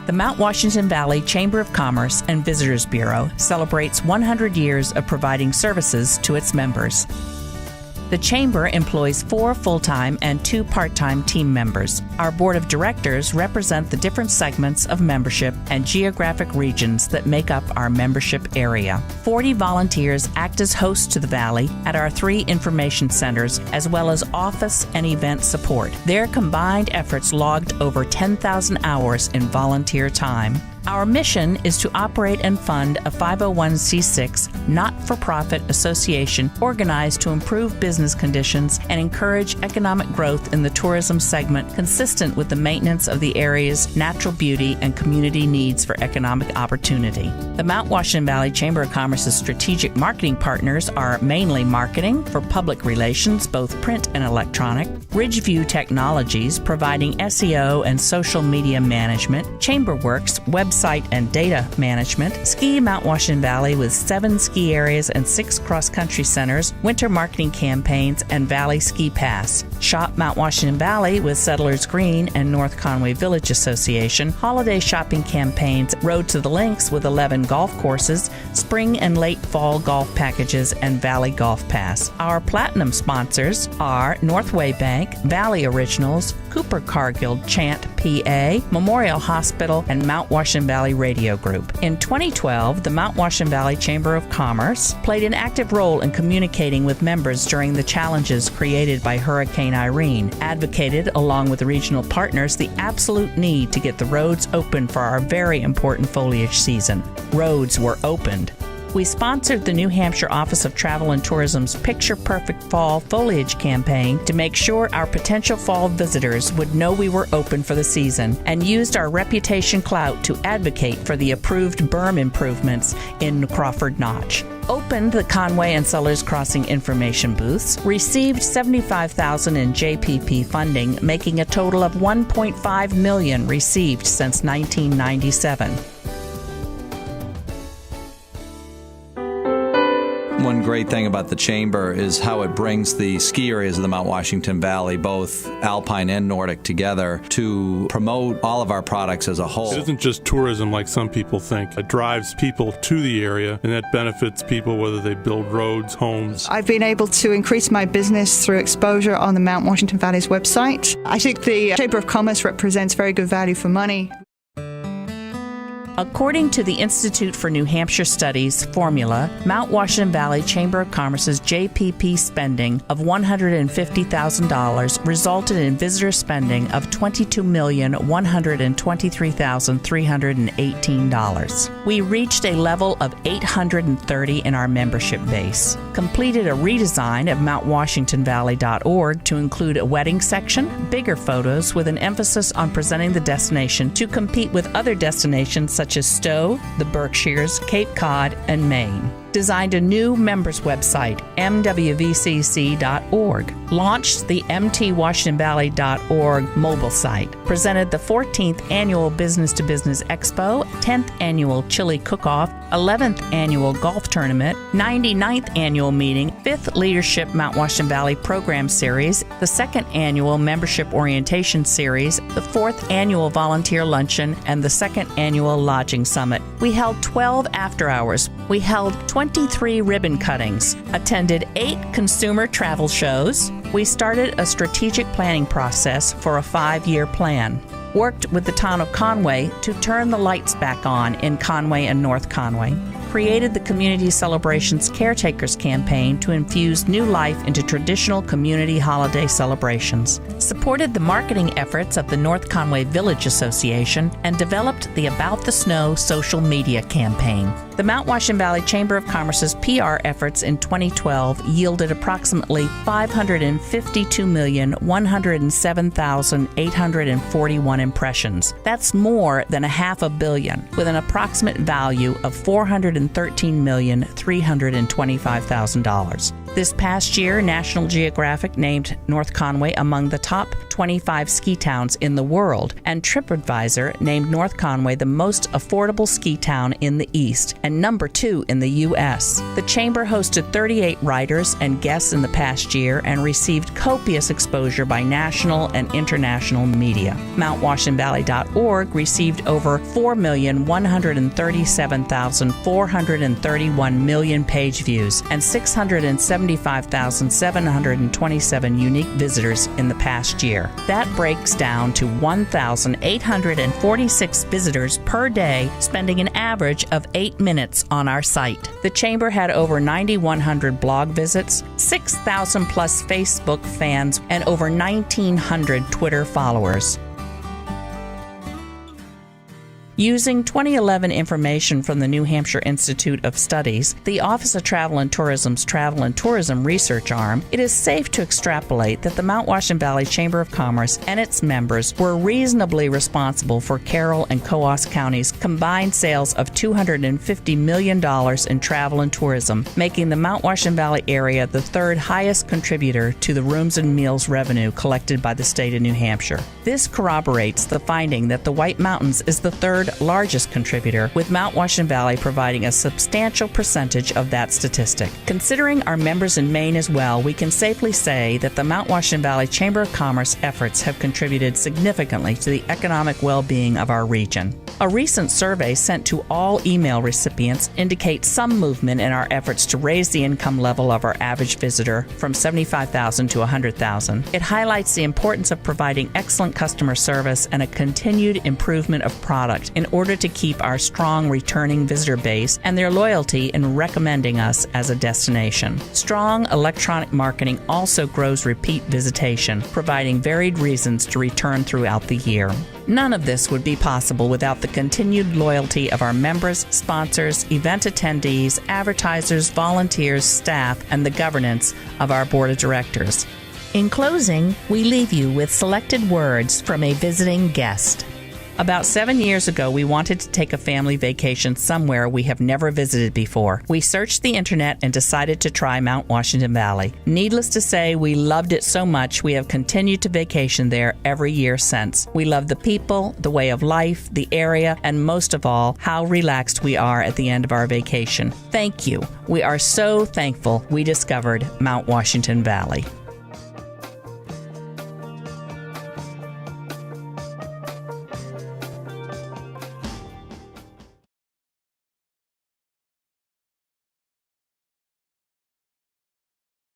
The Mount Washington Valley Chamber of Commerce and Visitors Bureau celebrates 100 years of providing services to its members. The Chamber employs 4 full-time and 2 part-time team members. Our board of directors represent the different segments of membership and geographic regions that make up our membership area. 40 volunteers act as hosts to the Valley at our 3 information centers, as well as office and event support. Their combined efforts logged over 10,000 hours in volunteer time. Our mission is to operate and fund a 501c6 not-for-profit association organized to improve business conditions and encourage economic growth in the tourism segment consistent with the maintenance of the area's natural beauty and community needs for economic opportunity. The Mount Washington Valley Chamber of Commerce's strategic marketing partners are mainly marketing for public relations, both print and electronic, Ridgeview Technologies providing SEO and social media management, ChamberWorks website and data management, Ski Mount Washington Valley with 7 ski areas and 6 cross-country centers, winter marketing campaigns, and Valley Ski Pass. Shop Mount Washington Valley with Settlers Green and North Conway Village Association, holiday shopping campaigns, Road to the Links with 11 golf courses, spring and late fall golf packages, and Valley Golf Pass. Our platinum sponsors are Northway Bank, Valley Originals, Cooper Cargill Chant PA, Memorial Hospital, and Mount Washington Valley Radio Group. In 2012, the Mount Washington Valley Chamber of Commerce played an active role in communicating with members during the challenges created by Hurricane Irene, advocated along with regional partners the absolute need to get the roads open for our very important foliage season. Roads were opened. We sponsored the New Hampshire Office of Travel and Tourism's Picture Perfect Fall Foliage campaign to make sure our potential fall visitors would know we were open for the season, and used our reputation clout to advocate for the approved berm improvements in Crawford Notch. Opened the Conway and Sellers Crossing information booths, received $75,000 in JPP funding, making a total of $1.5 million received since 1997. One great thing about the Chamber is how it brings the ski areas of the Mount Washington Valley, both alpine and Nordic, together to promote all of our products as a whole. It isn't just tourism like some people think. It drives people to the area, and that benefits people whether they build roads, homes. I've been able to increase my business through exposure on the Mount Washington Valley's website. I think the Chamber of Commerce represents very good value for money. According to the Institute for New Hampshire Studies formula, Mount Washington Valley Chamber of Commerce's JPP spending of $150,000 resulted in visitor spending of $22,123,318. We reached a level of 830 in our membership base, completed a redesign of mountwashingtonvalley.org to include a wedding section, bigger photos with an emphasis on presenting the destination to compete with other destinations such as Stowe, the Berkshires, Cape Cod, and Maine. Designed a new members website, MWVCC.org, launched the MTWashingtonValley.org mobile site, presented the 14th Annual Business to Business Expo, 10th Annual Chili Cook-Off, 11th Annual Golf Tournament, 99th Annual Meeting, 5th Leadership Mount Washington Valley Program Series, the 2nd Annual Membership Orientation Series, the 4th Annual Volunteer Luncheon, and the 2nd Annual Lodging Summit. We held 12 after-hours. We held 23 ribbon cuttings, attended 8 consumer travel shows. We started a strategic planning process for a 5-year plan. Worked with the town of Conway to turn the lights back on in Conway and North Conway. Created the Community Celebrations Caretakers campaign to infuse new life into traditional community holiday celebrations. Supported the marketing efforts of the North Conway Village Association and developed the About the Snow social media campaign. The Mount Washington Valley Chamber of Commerce's PR efforts in 2012 yielded approximately $552,107,841 impressions. That's more than $500 million, with an approximate value of $413,325,000. This past year, National Geographic named North Conway among the top 25 ski towns in the world, and TripAdvisor named North Conway the most affordable ski town in the East and number 2 in the U.S. The Chamber hosted 38 writers and guests in the past year and received copious exposure by national and international media. MountWashingtonValley.org received over 4,137,431 million page views and 675,727 unique visitors in the past year. That breaks down to 1,846 visitors per day, spending an average of 8 minutes on our site. The Chamber had over 9,100 blog visits, 6,000 plus Facebook fans, and over 1,900 Twitter followers. Using 2011 information from the New Hampshire Institute of Studies, the Office of Travel and Tourism's Travel and Tourism Research Arm, it is safe to extrapolate that the Mount Washington Valley Chamber of Commerce and its members were reasonably responsible for Carroll and Coos counties' combined sales of $250 million in travel and tourism, making the Mount Washington Valley area the third highest contributor to the rooms and meals revenue collected by the state of New Hampshire. This corroborates the finding that the White Mountains is the third largest contributor, with Mount Washington Valley providing a substantial percentage of that statistic. Considering our members in Maine as well, we can safely say that the Mount Washington Valley Chamber of Commerce efforts have contributed significantly to the economic well-being of our region. A recent survey sent to all email recipients indicates some movement in our efforts to raise the income level of our average visitor from $75,000 to $100,000. It highlights the importance of providing excellent customer service and a continued improvement of product in order to keep our strong returning visitor base and their loyalty in recommending us as a destination. Strong electronic marketing also grows repeat visitation, providing varied reasons to return throughout the year. None of this would be possible without the continued loyalty of our members, sponsors, event attendees, advertisers, volunteers, staff, and the governance of our board of directors. In closing, we leave you with selected words from a visiting guest. About 7 years ago, we wanted to take a family vacation somewhere we have never visited before. We searched the internet and decided to try Mount Washington Valley. Needless to say, we loved it so much we have continued to vacation there every year since. We love the people, the way of life, the area, and most of all, how relaxed we are at the end of our vacation. Thank you. We are so thankful we discovered Mount Washington Valley.